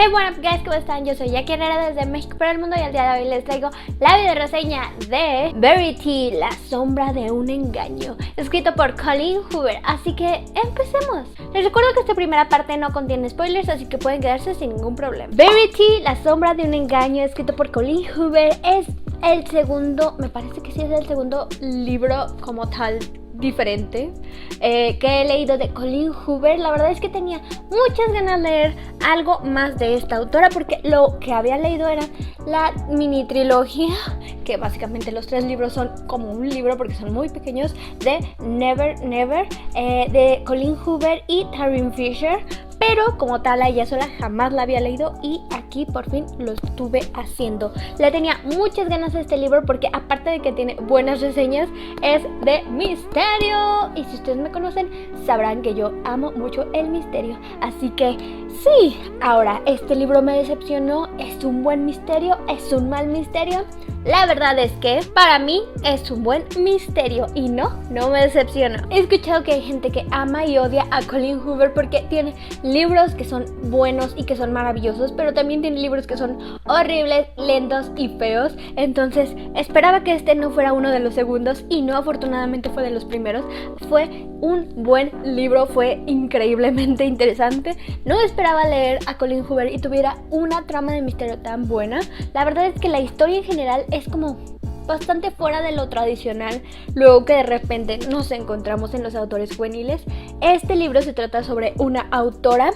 Hey, what up guys, ¿cómo están? Yo soy Jackie Herrera desde México para el mundo y al día de hoy les traigo la video reseña de Verity, la sombra de un engaño, escrito por Colleen Hoover, así que empecemos. Les recuerdo que esta primera parte no contiene spoilers, así que pueden quedarse sin ningún problema. Verity, la sombra de un engaño, escrito por Colleen Hoover, es el segundo, me parece que sí es el segundo libro como tal diferente que he leído de Colleen Hoover. La verdad es que tenía muchas ganas de leer algo más de esta autora porque lo que había leído era la mini trilogía, que básicamente los 3 libros son como un libro porque son muy pequeños, de Never Never de Colleen Hoover y Taryn Fisher, pero como tal a ella sola jamás la había leído y aquí por fin lo estuve haciendo. Le tenía muchas ganas a este libro porque aparte de que tiene buenas reseñas, es de misterio. Y si ustedes me conocen, sabrán que yo amo mucho el misterio. Así que sí, ahora, ¿este libro me decepcionó? ¿Es un buen misterio? ¿Es un mal misterio? La verdad es que para mí es un buen misterio y no me decepcionó. He escuchado que hay gente que ama y odia a Colleen Hoover porque tiene libros que son buenos y que son maravillosos, pero también tiene libros que son horribles, lentos y feos. Entonces esperaba que este no fuera uno de los segundos y no, afortunadamente fue de los primeros. Fue un buen libro, fue increíblemente interesante. No esperaba leer a Colleen Hoover y tuviera una trama de misterio tan buena. La verdad es que la historia en general es como bastante fuera de lo tradicional, luego que de repente nos encontramos en los autores juveniles. Este libro se trata sobre una autora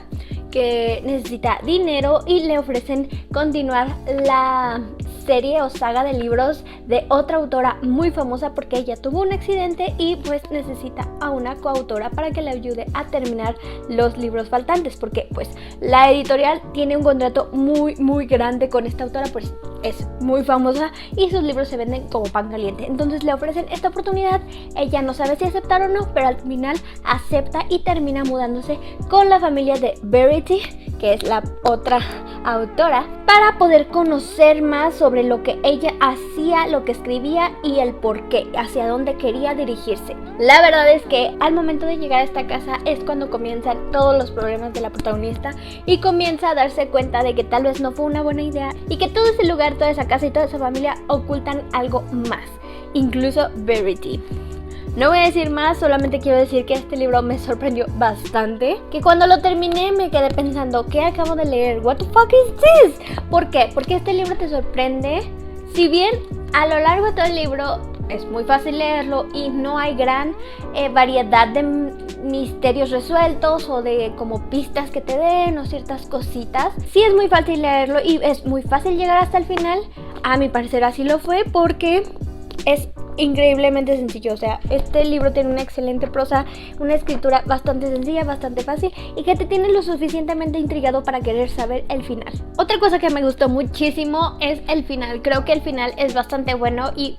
que necesita dinero y le ofrecen continuar la serie o saga de libros de otra autora muy famosa porque ella tuvo un accidente y pues necesita a una coautora para que le ayude a terminar los libros faltantes, porque pues la editorial tiene un contrato muy grande con esta autora, pues es muy famosa y sus libros se venden como pan caliente. Entonces le ofrecen esta oportunidad, ella no sabe si aceptar o no, pero al final acepta y termina mudándose con la familia de Verity, que es la otra autora, para poder conocer más sobre lo que ella hacía, lo que escribía y el por qué, hacia dónde quería dirigirse. La verdad es que al momento de llegar a esta casa es cuando comienzan todos los problemas de la protagonista y comienza a darse cuenta de que tal vez no fue una buena idea y que todo ese lugar, toda esa casa y toda esa familia ocultan algo más, incluso Verity. No voy a decir más, solamente quiero decir que este libro me sorprendió bastante, que cuando lo terminé me quedé pensando, ¿qué acabo de leer? What the fuck is this? ¿Por qué? Porque este libro te sorprende. Si bien a lo largo de todo el libro es muy fácil leerlo y no hay gran variedad de misterios resueltos o de como pistas que te den o ciertas cositas, sí es muy fácil leerlo y es muy fácil llegar hasta el final. A mi parecer así lo fue porque es increíblemente sencillo. O sea, este libro tiene una excelente prosa, una escritura bastante sencilla, bastante fácil y que te tiene lo suficientemente intrigado para querer saber el final. Otra cosa que me gustó muchísimo es el final. Creo que el final es bastante bueno y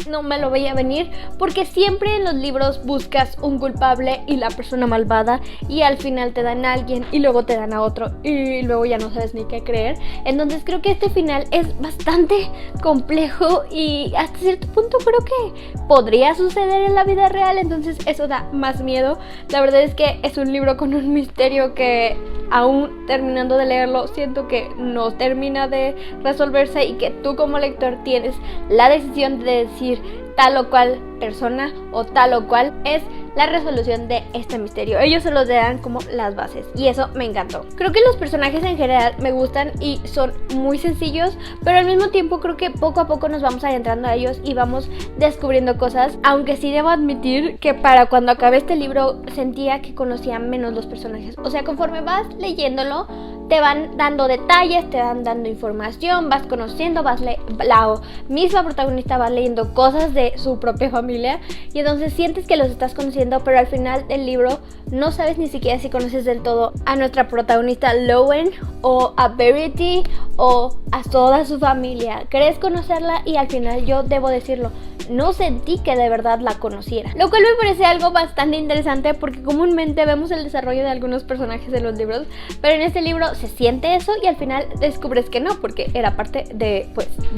no me lo veía venir porque siempre en los libros buscas un culpable y la persona malvada y al final te dan a alguien y luego te dan a otro y luego ya no sabes ni qué creer. Entonces creo que este final es bastante complejo y hasta cierto punto creo que podría suceder en la vida real, entonces eso da más miedo. La verdad es que es un libro con un misterio que aún terminando de leerlo siento que no termina de resolverse y que tú como lector tienes la decisión de decir tal o cual persona o tal o cual es la resolución de este misterio. Ellos se los dan como las bases y eso me encantó. Creo que los personajes en general me gustan y son muy sencillos, pero al mismo tiempo creo que poco a poco nos vamos adentrando a ellos y vamos descubriendo cosas, aunque sí debo admitir que para cuando acabé este libro sentía que conocía menos los personajes. O sea, conforme vas leyéndolo te van dando detalles, te van dando información, vas conociendo, la misma protagonista va leyendo cosas de su propia familia y entonces sientes que los estás conociendo, pero al final del libro no sabes ni siquiera si conoces del todo a nuestra protagonista Lowen o a Verity o a toda su familia. Crees conocerla y al final, yo debo decirlo, no sentí que de verdad la conociera, lo cual me parece algo bastante interesante porque comúnmente vemos el desarrollo de algunos personajes de los libros, pero en este libro se siente eso y al final descubres que no, porque era parte de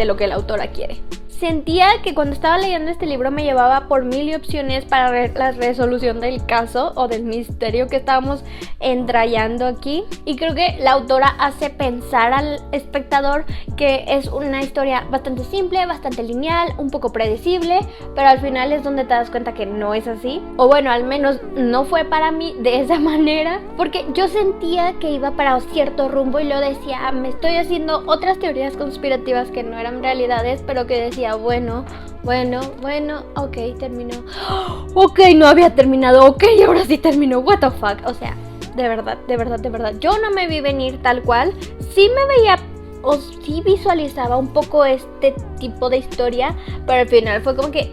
lo que la autora quiere. sentía que cuando estaba leyendo este libro me llevaba por mil y opciones para la resolución del caso o del misterio que estábamos entrayando aquí. Y creo que la autora hace pensar al espectador que es una historia bastante simple, bastante lineal, un poco predecible, pero al final es donde te das cuenta que no es así. O bueno, al menos no fue para mí de esa manera, porque yo sentía que iba para cierto rumbo y lo decía, me estoy haciendo otras teorías conspirativas que no eran realidades, pero que decía, bueno, ok, terminó. Ok, no había terminado, ok, ahora sí terminó, what the fuck. O sea, de verdad, yo no me vi venir tal cual. Sí me veía o sí visualizaba un poco este tipo de historia, pero al final fue como que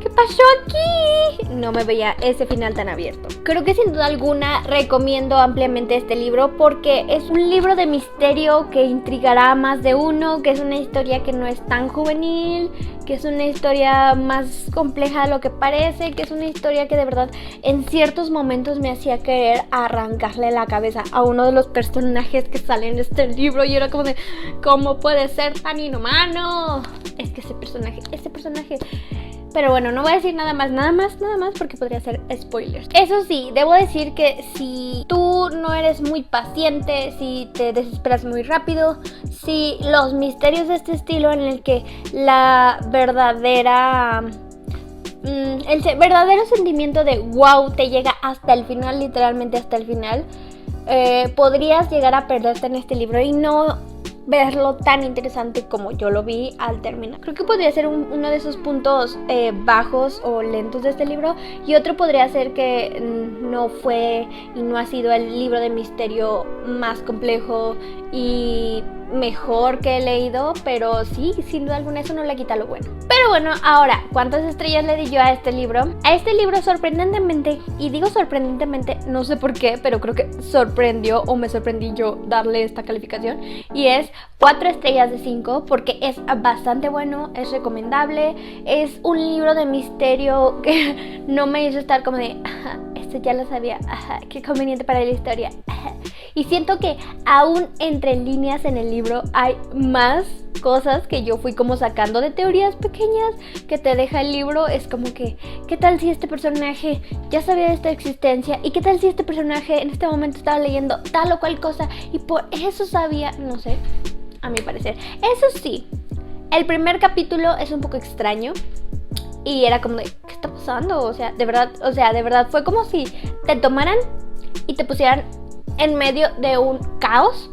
¿qué pasó aquí? No me veía ese final tan abierto. Creo que sin duda alguna recomiendo ampliamente este libro porque es un libro de misterio que intrigará a más de uno, que es una historia que no es tan juvenil, que es una historia más compleja de lo que parece, que es una historia que de verdad en ciertos momentos me hacía querer arrancarle la cabeza a uno de los personajes que salen de este libro y era como de, ¿cómo puede ser tan inhumano? Es que ese personaje. Pero bueno, no voy a decir nada más porque podría ser spoilers. Eso sí, debo decir que si tú no eres muy paciente, si te desesperas muy rápido, si los misterios de este estilo en el que la verdadera... el verdadero sentimiento de wow te llega hasta el final, literalmente hasta el final, podrías llegar a perderte en este libro y no verlo tan interesante como yo lo vi al terminar. Creo que podría ser uno de esos puntos bajos o lentos de este libro, y otro podría ser que no fue y no ha sido el libro de misterio más complejo y mejor que he leído, pero sí, sin duda alguna eso no le quita lo bueno. Pero bueno, ahora, ¿cuántas estrellas le di yo a este libro? A este libro sorprendentemente, y digo sorprendentemente, no sé por qué, pero creo que sorprendió o me sorprendí yo darle esta calificación, y es 4 estrellas de 5 porque es bastante bueno, es recomendable, es un libro de misterio que no me hizo estar como de, esto ya lo sabía, qué conveniente para la historia. Y siento que aún entre líneas en el libro hay más cosas que yo fui como sacando de teorías pequeñas que te deja el libro. Es como que, ¿qué tal si este personaje ya sabía de esta existencia? ¿Y qué tal si este personaje en este momento estaba leyendo tal o cual cosa y por eso sabía? No sé, a mi parecer. Eso sí, el primer capítulo es un poco extraño y era como de, ¿qué está pasando? O sea, de verdad fue como si te tomaran y te pusieran en medio de un caos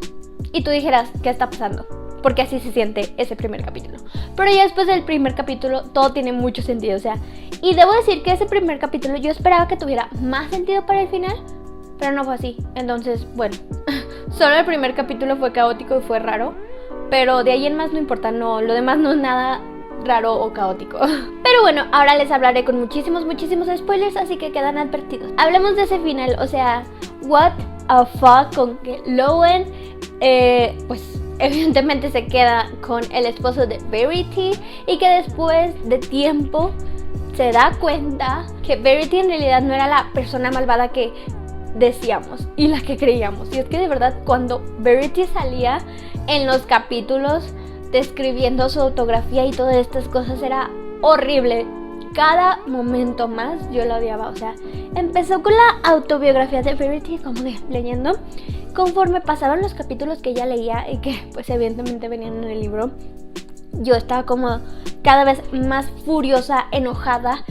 y tú dijeras, ¿qué está pasando? Porque así se siente ese primer capítulo. Pero ya después del primer capítulo todo tiene mucho sentido, o sea, y debo decir que ese primer capítulo yo esperaba que tuviera más sentido para el final, pero no fue así. Entonces, bueno, solo el primer capítulo fue caótico y fue raro, pero de ahí en más no importa, no, lo demás no es nada raro o caótico. Pero bueno, ahora les hablaré con muchísimos spoilers, así que quedan advertidos. Hablemos de ese final, o sea, what a fuck con que Lowen pues evidentemente se queda con el esposo de Verity y que después de tiempo se da cuenta que Verity en realidad no era la persona malvada que decíamos y la que creíamos. Y es que de verdad cuando Verity salía en los capítulos describiendo su autografía y todas estas cosas era horrible. Cada momento más yo la odiaba. O sea, empezó con la autobiografía de Verity, como de leyendo. Conforme pasaban los capítulos que ella leía y que pues evidentemente venían en el libro, yo estaba como cada vez más furiosa, enojada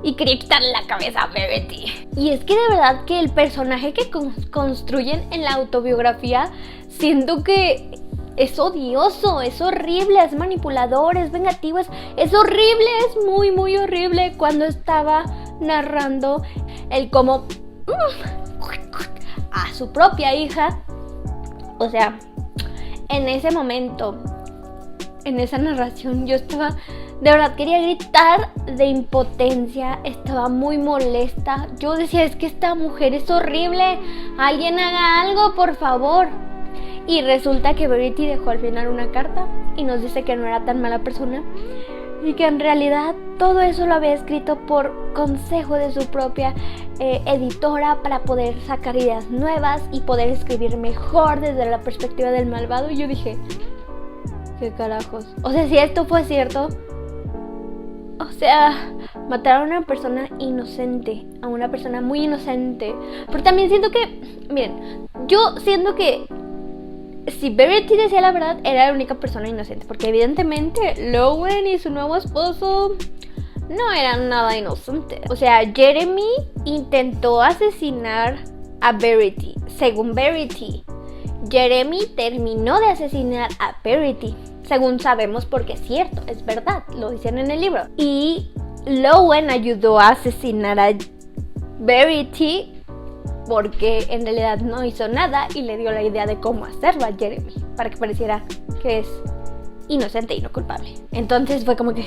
y quería quitarle la cabeza a Verity. Y es que de verdad que el personaje que construyen en la autobiografía, siento que es odioso, es horrible, es manipulador, es vengativo, es horrible, es muy horrible. Cuando estaba narrando el cómo a su propia hija, o sea, en ese momento, en esa narración, yo estaba, de verdad quería gritar de impotencia, estaba muy molesta. Yo decía, es que esta mujer es horrible, alguien haga algo, por favor. Y resulta que Verity dejó al final una carta y nos dice que no era tan mala persona y que en realidad todo eso lo había escrito por consejo de su propia editora para poder sacar ideas nuevas y poder escribir mejor desde la perspectiva del malvado. Y yo dije, qué carajos. O sea, si esto fue cierto, o sea, mataron a una persona inocente, a una persona muy inocente. Pero también siento que, miren, yo siento que si Verity decía la verdad, era la única persona inocente. Porque evidentemente Lowen y su nuevo esposo no eran nada inocentes. O sea, Jeremy intentó asesinar a Verity. Según Verity, Jeremy terminó de asesinar a Verity. Según sabemos, porque es cierto, es verdad, lo dicen en el libro. Y Lowen ayudó a asesinar a Verity porque en realidad no hizo nada y le dio la idea de cómo hacerlo a Jeremy para que pareciera que es inocente y no culpable. Entonces fue como que...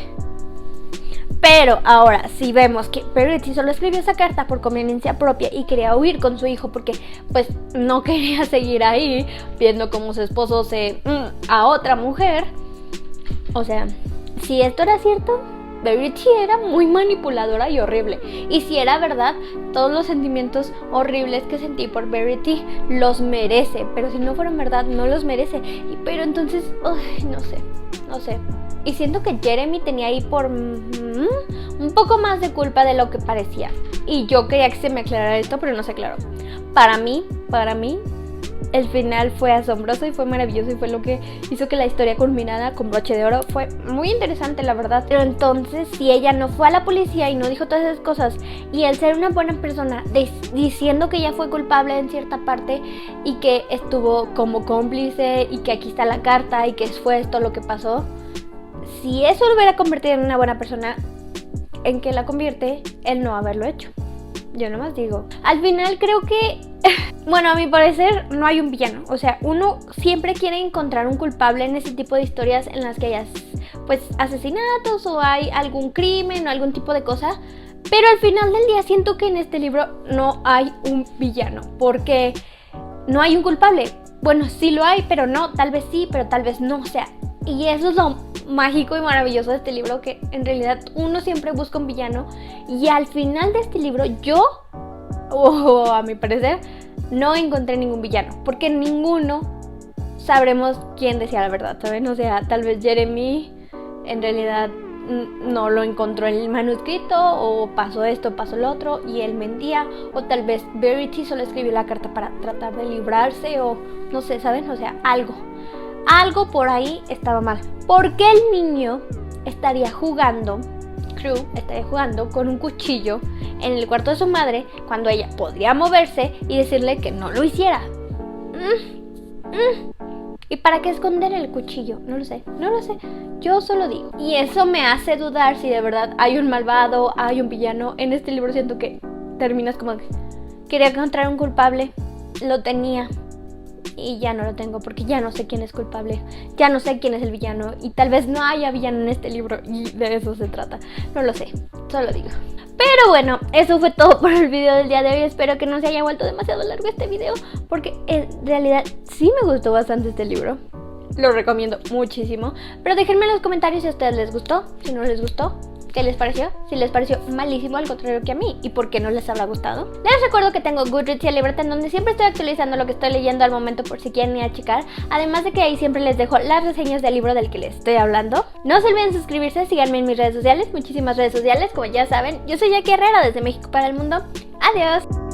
Pero ahora, si vemos que Verity solo escribió esa carta por conveniencia propia y quería huir con su hijo porque pues no quería seguir ahí viendo cómo su esposo se... a otra mujer. O sea, si esto era cierto, Verity era muy manipuladora y horrible. Y si era verdad, todos los sentimientos horribles que sentí por Verity los merece. Pero si no fueron verdad, no los merece. Pero entonces, no sé. Y siento que Jeremy tenía ahí por un poco más de culpa de lo que parecía. Y yo quería que se me aclarara esto, pero no se aclaró. Para mí, el final fue asombroso y fue maravilloso y fue lo que hizo que la historia culminara con broche de oro. Fue muy interesante, la verdad. Pero entonces, si ella no fue a la policía y no dijo todas esas cosas, y el ser una buena persona diciendo que ella fue culpable en cierta parte y que estuvo como cómplice y que aquí está la carta y que fue esto lo que pasó, si eso lo hubiera convertido en una buena persona, ¿en qué la convierte el no haberlo hecho? Yo nomás digo. Al final creo que... Bueno, a mi parecer no hay un villano. O sea, uno siempre quiere encontrar un culpable en ese tipo de historias en las que haya pues asesinatos o hay algún crimen o algún tipo de cosa. Pero al final del día siento que en este libro no hay un villano, porque no hay un culpable. Bueno, sí lo hay, pero no, tal vez sí, pero tal vez no. O sea, y eso es lo mágico y maravilloso de este libro, que en realidad uno siempre busca un villano. Y al final de este libro yo, a mi parecer, no encontré ningún villano, porque ninguno sabremos quién decía la verdad, ¿saben? O sea, tal vez Jeremy en realidad no lo encontró en el manuscrito, o pasó esto, pasó lo otro y él mentía, o tal vez Verity solo escribió la carta para tratar de librarse, o no sé, ¿saben? O sea, algo por ahí estaba mal. ¿Por qué el niño estaría jugando, Crew estaría jugando con un cuchillo en el cuarto de su madre cuando ella podría moverse y decirle que no lo hiciera? ¿Y para qué esconder el cuchillo? No lo sé. Yo solo digo. Y eso me hace dudar si de verdad hay un malvado, hay un villano. En este libro siento que terminas como que quería encontrar un culpable, lo tenía y ya no lo tengo porque ya no sé quién es culpable, ya no sé quién es el villano y tal vez no haya villano en este libro y de eso se trata. No lo sé, solo digo. Pero bueno, eso fue todo por el video del día de hoy. Espero que no se haya vuelto demasiado largo este video, porque en realidad sí me gustó bastante este libro. Lo recomiendo muchísimo. Pero déjenme en los comentarios si a ustedes les gustó, si no les gustó, qué les pareció, si les pareció malísimo al contrario que a mí y por qué no les habrá gustado. Les recuerdo que tengo Goodreads y Libreta, en donde siempre estoy actualizando lo que estoy leyendo al momento por si quieren ir a checar. Además de que ahí siempre les dejo las reseñas del libro del que les estoy hablando. No se olviden suscribirse, síganme en mis redes sociales, muchísimas redes sociales, como ya saben. Yo soy Jackie Herrera desde México para el mundo. Adiós.